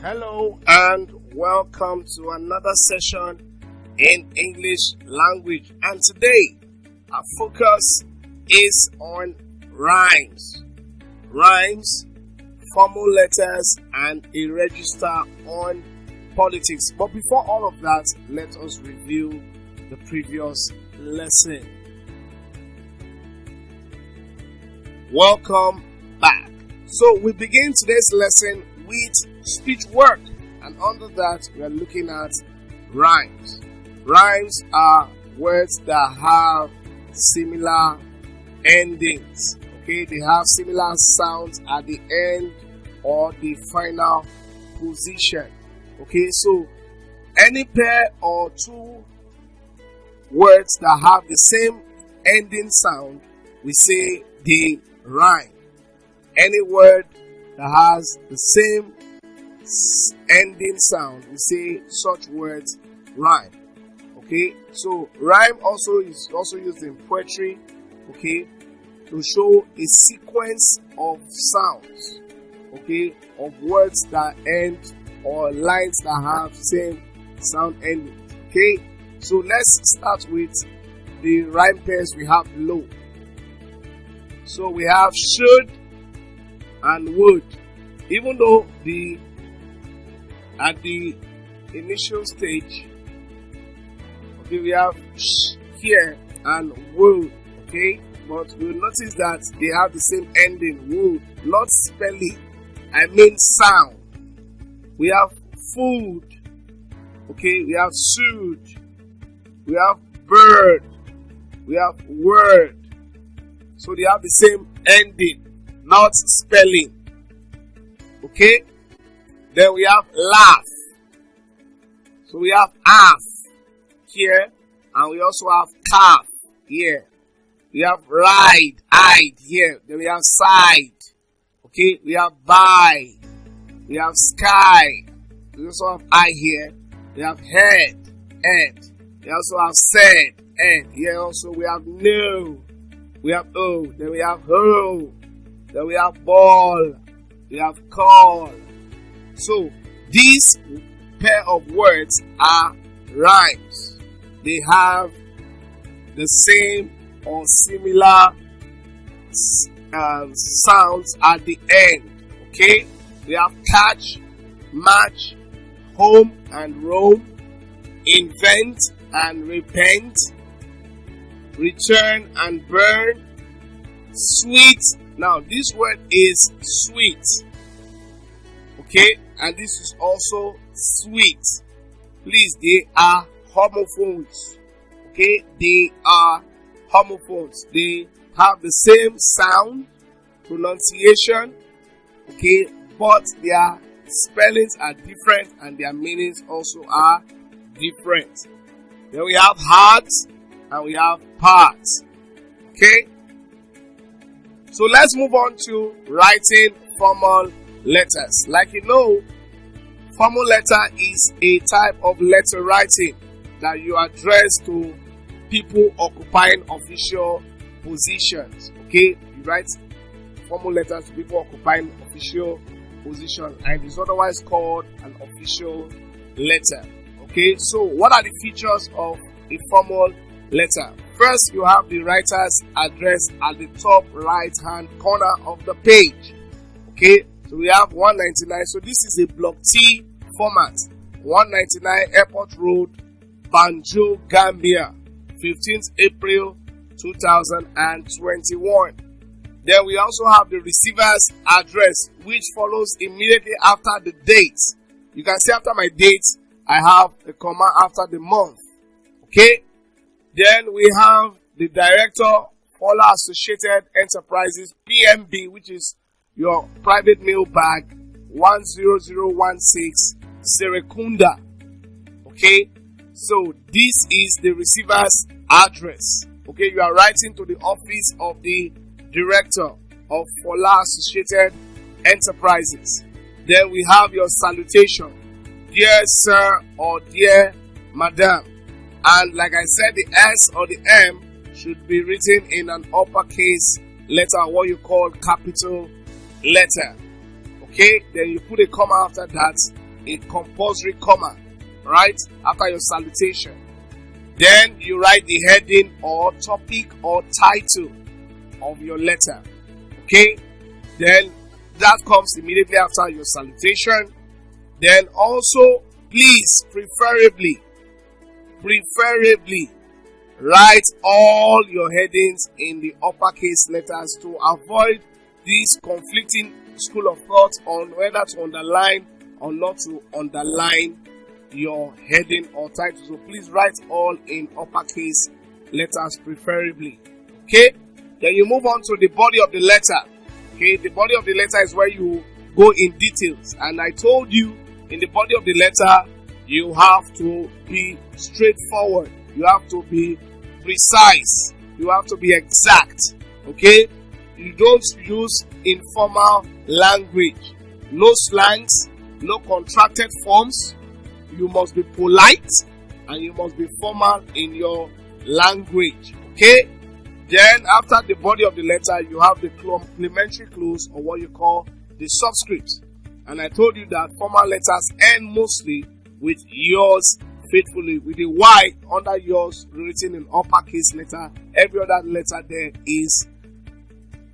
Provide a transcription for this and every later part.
Hello and welcome to another session in English language. And today, our focus is on rhymes. Rhymes, formal letters, and a register on politics. But before all of that, let us review the previous lesson. Welcome back. So we begin today's lesson with speech work, and under that we are looking at rhymes. Rhymes are words that have similar endings. Okay, they have similar sounds at the end or the final position. Okay, so any pair or two words that have the same ending sound, we say they rhyme. Any word that has the same ending sound, we say such words rhyme. Okay, so rhyme is also used in poetry, okay, to show a sequence of sounds, okay, of words that end or lines that have same sound ending. Okay, so let's start with the rhyme pairs we have below. So we have should and would. Even though at the initial stage, okay, we have sh here and would, okay, but we'll notice that they have the same ending, would, not spelling, I mean sound. We have food, okay, we have should, we have bird, we have word. So they have the same ending, not spelling. Okay, then we have laugh. So we have half here, and we also have calf here. We have ride, hide here. Then we have side. Okay, we have buy. We have sky. We also have eye here. We have head, head. We also have said, head. Here also we have no. We have O. Then we have ho. Then we have ball. We have call. So these pair of words are rhymes. They have the same or similar sounds at the end. Okay, we have catch, match, home and roam, invent and repent, return and burn, sweet. Now this word is sweet, okay, and this is also sweet. Please, they are homophones, okay, they are homophones. They have the same sound, pronunciation, okay, but their spellings are different and their meanings also are different. Then we have hearts and we have parts, okay. So let's move on to writing formal letters. Like you know, formal letter is a type of letter writing that you address to people occupying official positions. Okay, you write formal letters to people occupying official position, and it's otherwise called an official letter. Okay, so what are the features of a formal letter? First, you have the writer's address at the top right hand corner of the page. Okay, so we have 199. So this is a block T format. 199 Airport Road, Banjul, Gambia, 15th April 2021. Then we also have the receiver's address, which follows immediately after the date. You can see after my date, I have a comma after the month. Okay. Then we have the director, Fola Associated Enterprises, PMB, which is your private mail bag, 10016, Serekunda. Okay, so this is the receiver's address. Okay, you are writing to the office of the director of Fola Associated Enterprises. Then we have your salutation, dear sir or dear madam. And like I said, the S or the M should be written in an uppercase letter, what you call capital letter. Okay, then you put a comma after that, a compulsory comma, right, after your salutation. Then you write the heading or topic or title of your letter. Okay? Then that comes immediately after your salutation. Then also, please, preferably, write all your headings in the uppercase letters to avoid this conflicting school of thought on whether to underline or not to underline your heading or title. So please write all in uppercase letters preferably. Okay? Then you move on to the body of the letter. Okay? The body of the letter is where you go in details. And I told you in the body of the letter, you have to be straightforward. You have to be precise. You have to be exact. Okay? You don't use informal language. No slangs, no contracted forms. You must be polite and you must be formal in your language. Okay? Then after the body of the letter, you have the complementary clause, or what you call the subscript. And I told you that formal letters end mostly with yours faithfully, with the Y under yours written in uppercase letter. Every other letter there is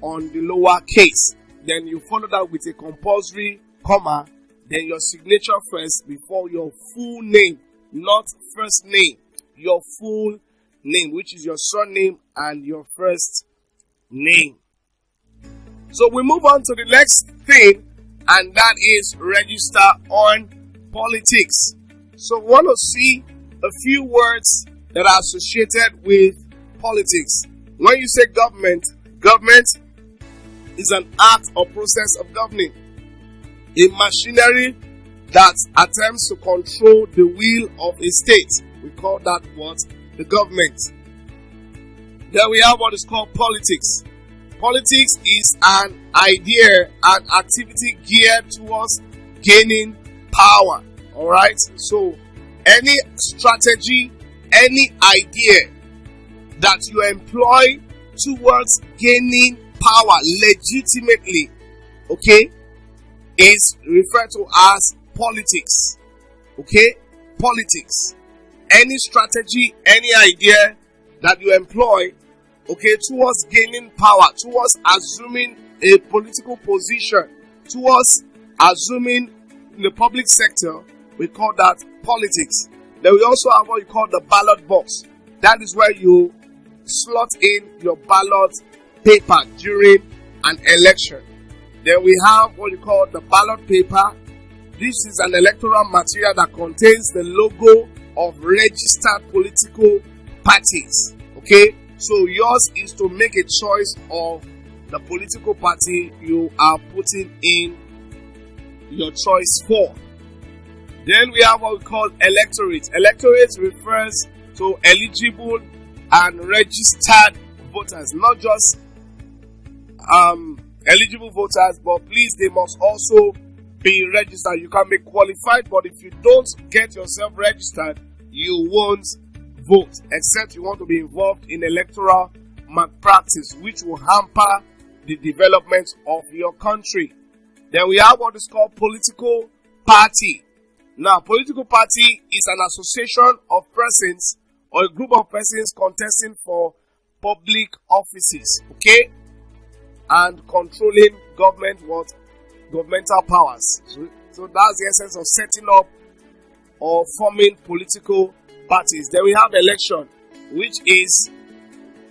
on the lower case. Then you follow that with a compulsory comma. Then your signature first before your full name, not first name. Your full name, which is your surname and your first name. So we move on to the next thing, and that is register on politics. So we want to see a few words that are associated with politics. When you say government, government is an act or process of governing. A machinery that attempts to control the will of a state. We call that what? The government. Then we have what is called politics. Politics is an idea, an activity geared towards gaining power. Alright? So, any strategy, any idea that you employ towards gaining power legitimately, okay, is referred to as politics. Okay? Politics. Any strategy, any idea that you employ, okay, towards gaining power, towards assuming a political position, towards assuming in the public sector, we call that politics. Then we also have what you call the ballot box. That is where you slot in your ballot paper during an election. Then we have what you call the ballot paper. This is an electoral material that contains the logo of registered political parties. Okay? So yours is to make a choice of the political party you are putting in your choice for. Then we have what we call electorate. Electorate refers to eligible and registered voters, not just eligible voters, but please, they must also be registered. You can be qualified, but if you don't get yourself registered, you won't vote, except you want to be involved in electoral malpractice, which will hamper the development of your country. Then we have what is called political party. Now, political party is an association of persons or a group of persons contesting for public offices, okay, and controlling governmental powers. So that's the essence of setting up or forming political parties. Then we have election, which is,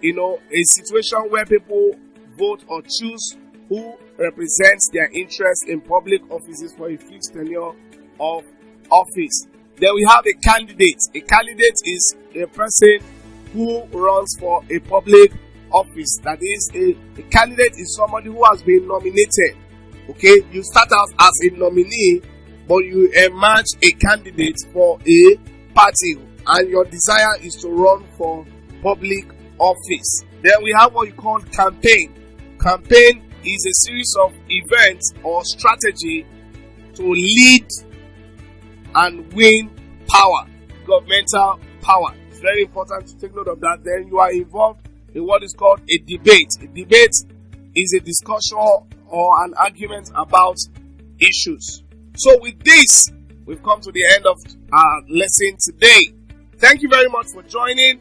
a situation where people vote or choose who represents their interest in public offices for a fixed tenure of office. Then we have a candidate. A candidate is a person who runs for a public office. That is, a candidate is somebody who has been nominated. Okay, you start out as a nominee, but you emerge a candidate for a party, and your desire is to run for public office. Then we have what you call campaign. Campaign is a series of events or strategy to lead and win power, governmental power. It's very important to take note of that. Then you are involved in what is called a debate. A debate is a discussion or an argument about issues. So with this, we've come to the end of our lesson today. Thank you very much for joining.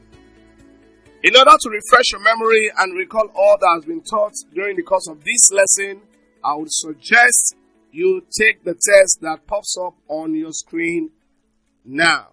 In order to refresh your memory and recall all that has been taught during the course of this lesson, I would suggest you take the test that pops up on your screen now.